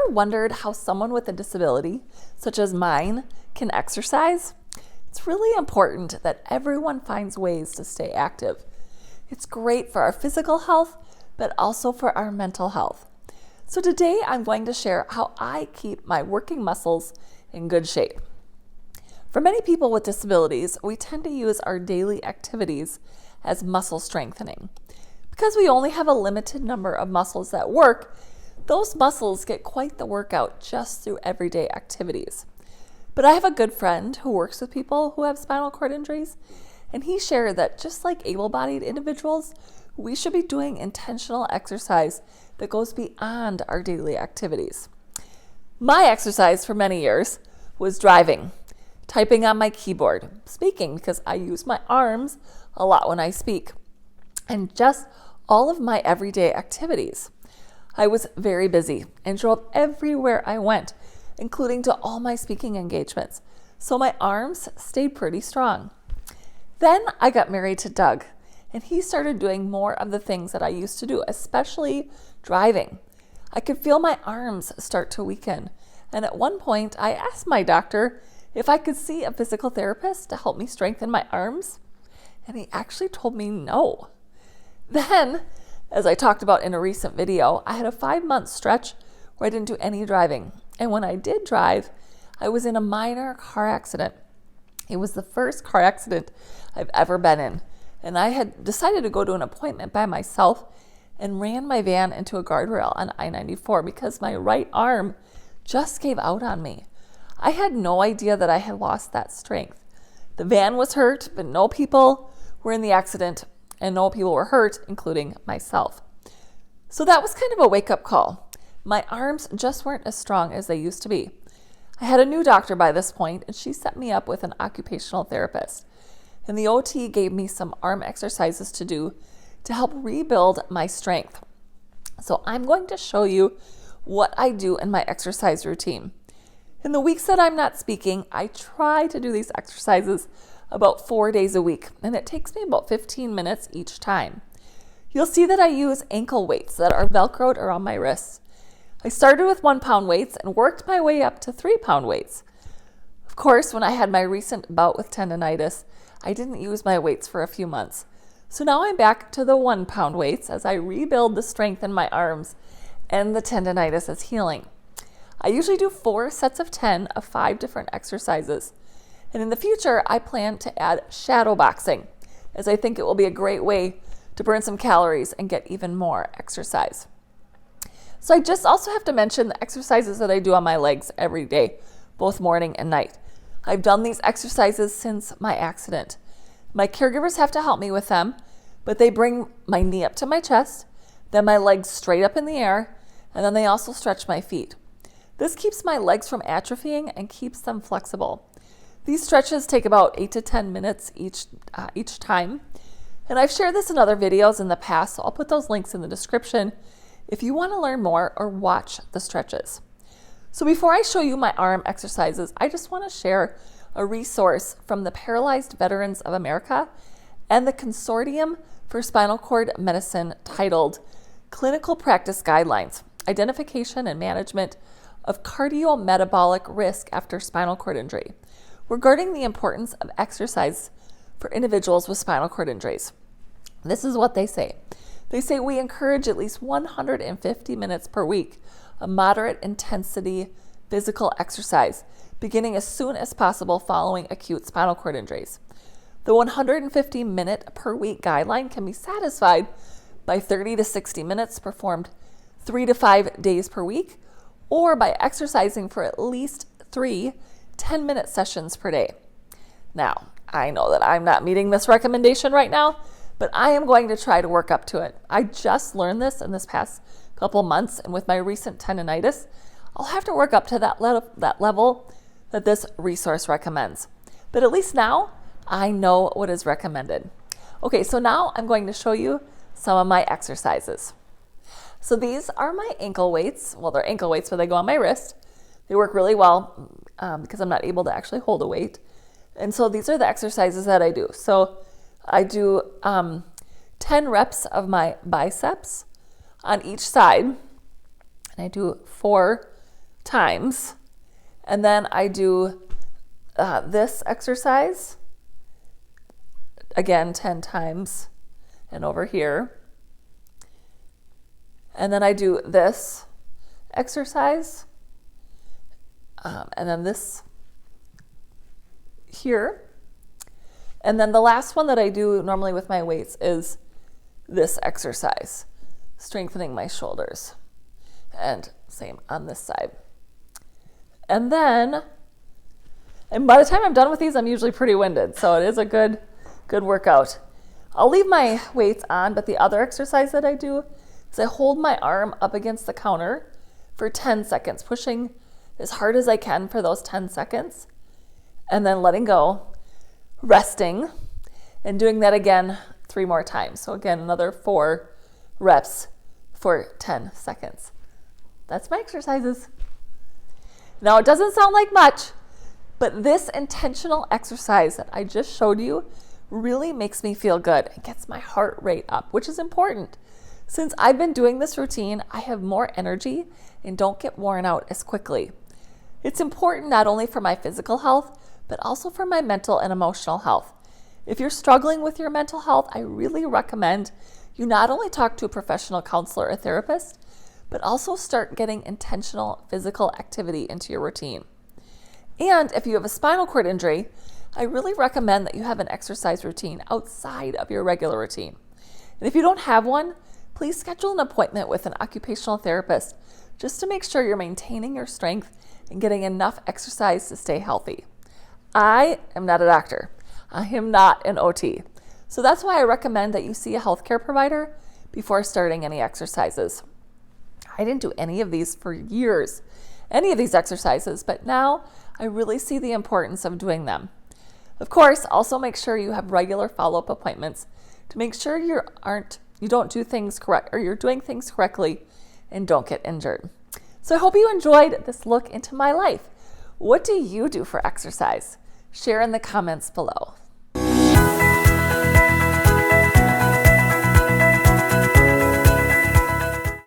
ever wondered how someone with a disability, such as mine, can exercise? It's really important that everyone finds ways to stay active. It's great for our physical health, but also for our mental health. So today I'm going to share how I keep my working muscles in good shape. For many people with disabilities, we tend to use our daily activities as muscle strengthening. Because we only have a limited number of muscles that work, those muscles get quite the workout just through everyday activities. But I have a good friend who works with people who have spinal cord injuries, and he shared that just like able-bodied individuals, we should be doing intentional exercise that goes beyond our daily activities. My exercise for many years was driving, typing on my keyboard, speaking because I use my arms a lot when I speak, and just all of my everyday activities. I was very busy and drove everywhere I went, including to all my speaking engagements, so my arms stayed pretty strong. Then I got married to Doug, and he started doing more of the things that I used to do, especially driving. I could feel my arms start to weaken, and at one point I asked my doctor if I could see a physical therapist to help me strengthen my arms, and he actually told me no. Then, as I talked about in a recent video, I had a 5-month stretch where I didn't do any driving, and when I did drive, I was in a minor car accident. It was the first car accident I've ever been in, and I had decided to go to an appointment by myself and ran my van into a guardrail on I-94 because my right arm just gave out on me. I had no idea that I had lost that strength. The van was hurt, but no people were in the accident, and no people were hurt, including myself. So that was kind of a wake-up call. My arms just weren't as strong as they used to be. I had a new doctor by this point, and she set me up with an occupational therapist. And the OT gave me some arm exercises to do to help rebuild my strength. So I'm going to show you what I do in my exercise routine. In the weeks that I'm not speaking, I try to do these exercises about 4 days a week, and it takes me about 15 minutes each time. You'll see that I use ankle weights that are Velcroed around my wrists. I started with 1-pound weights and worked my way up to 3-pound weights. Of course, when I had my recent bout with tendonitis, I didn't use my weights for a few months. So now I'm back to the 1-pound weights as I rebuild the strength in my arms and the tendonitis is healing. I usually do 4 sets of 10 of 5 different exercises. And in the future, I plan to add shadow boxing, as I think it will be a great way to burn some calories and get even more exercise. So I just also have to mention the exercises that I do on my legs every day, both morning and night. I've done these exercises since my accident. My caregivers have to help me with them, but they bring my knee up to my chest, then my legs straight up in the air, and then they also stretch my feet. This keeps my legs from atrophying and keeps them flexible. These stretches take about 8 to 10 minutes each time. And I've shared this in other videos in the past, so I'll put those links in the description if you want to learn more or watch the stretches. So before I show you my arm exercises, I just want to share a resource from the Paralyzed Veterans of America and the Consortium for Spinal Cord Medicine titled Clinical Practice Guidelines, Identification and Management of Cardiometabolic Risk After Spinal Cord Injury, regarding the importance of exercise for individuals with spinal cord injuries. This is what they say. They say we encourage at least 150 minutes per week of moderate intensity physical exercise, beginning as soon as possible following acute spinal cord injuries. The 150 minute per week guideline can be satisfied by 30 to 60 minutes performed 3 to 5 days per week, or by exercising for at least 3 10-minute sessions per day. Now, I know that I'm not meeting this recommendation right now, but I am going to try to work up to it. I just learned this in this past couple months, and with my recent tendonitis, I'll have to work up to that level that this resource recommends. But at least now, I know what is recommended. Okay, so now I'm going to show you some of my exercises. So these are my ankle weights. Well, they're ankle weights, but they go on my wrist. They work really well because I'm not able to actually hold a weight. And so these are the exercises that I do. So I do 10 reps of my biceps on each side. And I do 4 times. And then I do this exercise, again, 10 times, and over here. And then I do this exercise, and then this here. And then the last one that I do normally with my weights is this exercise, strengthening my shoulders. And same on this side. And by the time I'm done with these, I'm usually pretty winded. So it is a good workout. I'll leave my weights on, but the other exercise that I do is I hold my arm up against the counter for 10 seconds, pushing as hard as I can for those 10 seconds, and then letting go, resting, and doing that again 3 more times. So again, another 4 reps for 10 seconds. That's my exercises. Now, it doesn't sound like much, but this intentional exercise that I just showed you really makes me feel good. It gets my heart rate up, which is important. Since I've been doing this routine, I have more energy and don't get worn out as quickly. It's important not only for my physical health, but also for my mental and emotional health. If you're struggling with your mental health, I really recommend you not only talk to a professional counselor or therapist, but also start getting intentional physical activity into your routine. And if you have a spinal cord injury, I really recommend that you have an exercise routine outside of your regular routine. And if you don't have one, please schedule an appointment with an occupational therapist just to make sure you're maintaining your strength and getting enough exercise to stay healthy. I am not a doctor. I am not an OT. So that's why I recommend that you see a healthcare provider before starting any exercises. I didn't do any of these for years, any of these exercises, but now I really see the importance of doing them. Of course, also make sure you have regular follow-up appointments to make sure you don't do things correct, or you're doing things correctly and don't get injured. So I hope you enjoyed this look into my life. What do you do for exercise? Share in the comments below.